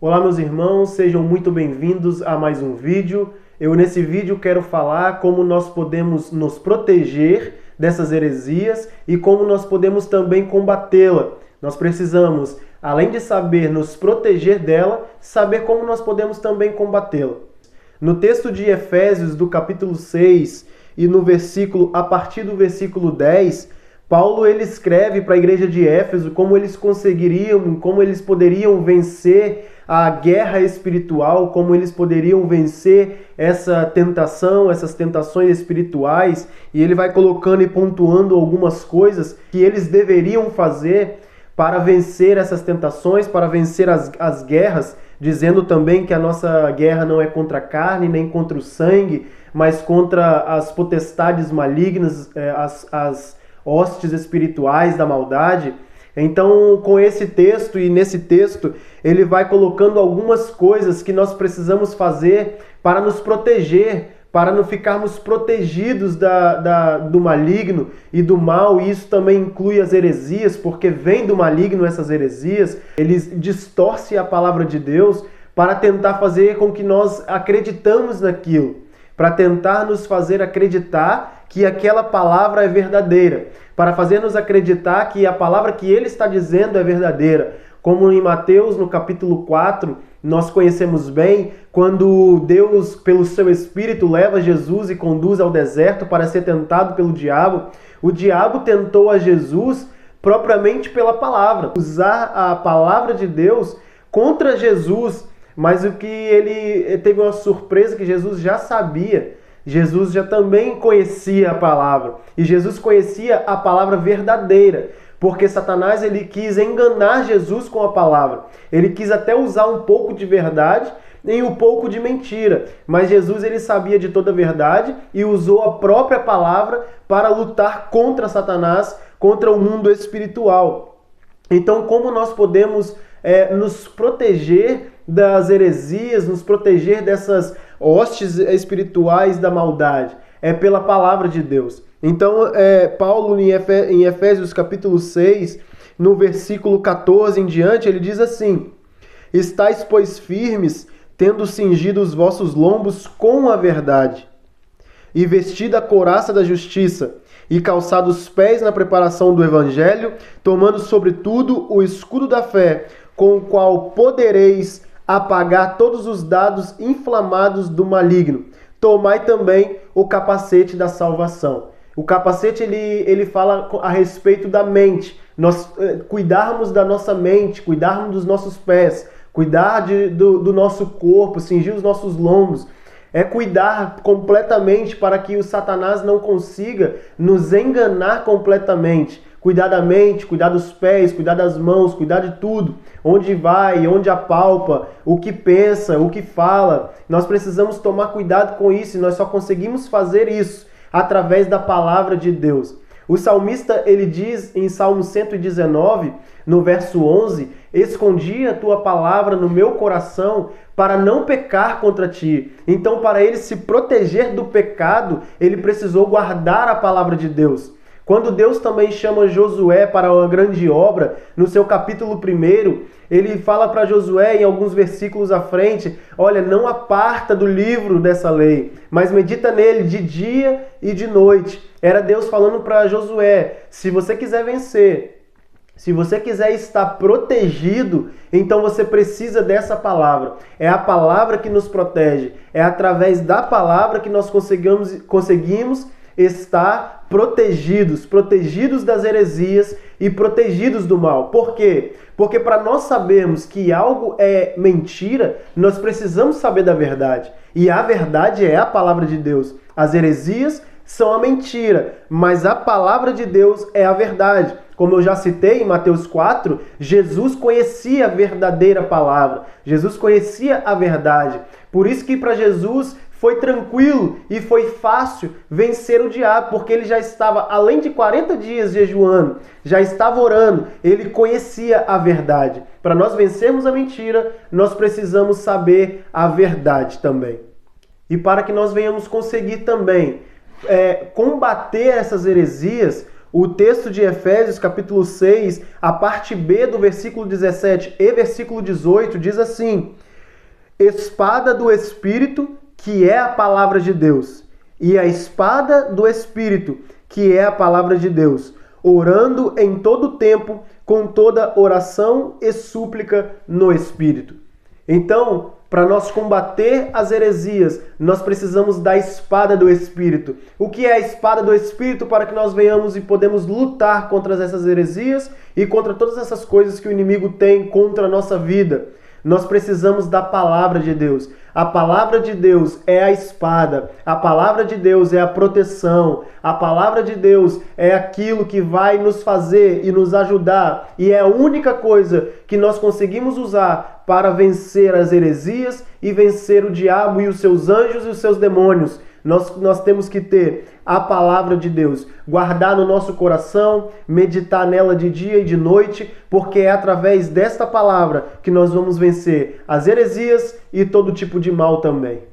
Olá meus irmãos, sejam muito bem-vindos a mais um vídeo. Nesse vídeo quero falar como nós podemos nos proteger dessas heresias e como nós podemos também combatê-la. Nós precisamos, além de saber nos proteger dela, saber como nós podemos também combatê-la. No texto de Efésios, do capítulo 6 e a partir do versículo 10, Paulo ele escreve para a igreja de Éfeso como eles conseguiriam, como eles poderiam vencer a guerra espiritual, como eles poderiam vencer essa tentação, essas tentações espirituais, e ele vai colocando e pontuando algumas coisas que eles deveriam fazer para vencer essas tentações, para vencer as guerras, dizendo também que a nossa guerra não é contra a carne, nem contra o sangue, mas contra as potestades malignas, as hostes espirituais da maldade. Então, com esse texto e nesse texto, ele vai colocando algumas coisas que nós precisamos fazer para nos proteger, para não ficarmos protegidos do maligno e do mal. E isso também inclui as heresias, porque vem do maligno essas heresias. Eles distorcem a palavra de Deus para tentar fazer com que nós acreditamos naquilo, para tentar nos fazer acreditar que aquela palavra é verdadeira, para fazer-nos acreditar que a palavra que ele está dizendo é verdadeira. Como em Mateus, no capítulo 4, nós conhecemos bem, quando Deus, pelo seu Espírito, leva Jesus e conduz ao deserto para ser tentado pelo diabo, o diabo tentou a Jesus propriamente pela palavra, usar a palavra de Deus contra Jesus, mas o que ele teve uma surpresa que Jesus já sabia. Jesus já também conhecia a palavra, e Jesus conhecia a palavra verdadeira, porque Satanás ele quis enganar Jesus com a palavra. Ele quis até usar um pouco de verdade e um pouco de mentira, mas Jesus ele sabia de toda a verdade e usou a própria palavra para lutar contra Satanás, contra o mundo espiritual. Então, como nós podemos nos proteger das heresias, nos proteger dessas hostes espirituais da maldade? É pela palavra de Deus. Então, Paulo, em Efésios capítulo 6, no versículo 14 em diante, ele diz assim: estais, pois, firmes, tendo cingido os vossos lombos com a verdade, e vestida a couraça da justiça, e calçado os pés na preparação do evangelho, tomando sobretudo o escudo da fé, com o qual podereis apagar todos os dados inflamados do maligno. Tomai também o capacete da salvação. O capacete ele fala a respeito da mente. Nós cuidarmos da nossa mente, cuidarmos dos nossos pés, cuidar do nosso corpo, cingir os nossos lombos. É cuidar completamente para que o Satanás não consiga nos enganar completamente. Cuidar da mente, cuidar dos pés, cuidar das mãos, cuidar de tudo. Onde vai, onde apalpa, o que pensa, o que fala. Nós precisamos tomar cuidado com isso, e nós só conseguimos fazer isso através da palavra de Deus. O salmista, ele diz em Salmo 119, no verso 11, escondi a tua palavra no meu coração para não pecar contra ti. Então, para ele se proteger do pecado, ele precisou guardar a palavra de Deus. Quando Deus também chama Josué para uma grande obra, no seu capítulo 1, ele fala para Josué, em alguns versículos à frente, olha, não aparta do livro dessa lei, mas medita nele de dia e de noite. Era Deus falando para Josué, se você quiser vencer, se você quiser estar protegido, então você precisa dessa palavra. É a palavra que nos protege, é através da palavra que nós conseguimos estar protegidos das heresias e protegidos do mal. Por quê? Porque para nós sabermos que algo é mentira, nós precisamos saber da verdade. E a verdade é a palavra de Deus. As heresias são a mentira, mas a palavra de Deus é a verdade. Como eu já citei em Mateus 4, Jesus conhecia a verdadeira palavra. Jesus conhecia a verdade. Por isso que para Jesus foi tranquilo e foi fácil vencer o diabo, porque ele já estava, além de 40 dias jejuando, já estava orando, ele conhecia a verdade. Para nós vencermos a mentira, nós precisamos saber a verdade também. E para que nós venhamos conseguir também combater essas heresias, O texto de Efésios, capítulo 6, a parte B do versículo 17 e versículo 18 diz assim: espada do Espírito, que é a palavra de Deus, e a espada do Espírito, que é a palavra de Deus, orando em todo tempo, com toda oração e súplica no Espírito. Então, para nós combater as heresias, nós precisamos da espada do Espírito. O que é a espada do Espírito para que nós venhamos e podemos lutar contra essas heresias e contra todas essas coisas que o inimigo tem contra a nossa vida? Nós precisamos da palavra de Deus. A palavra de Deus é a espada. A palavra de Deus é a proteção. A palavra de Deus é aquilo que vai nos fazer e nos ajudar. E é a única coisa que nós conseguimos usar para vencer as heresias e vencer o diabo e os seus anjos e os seus demônios. Nós temos que ter a palavra de Deus, guardar no nosso coração, meditar nela de dia e de noite, porque é através desta palavra que nós vamos vencer as heresias e todo tipo de mal também.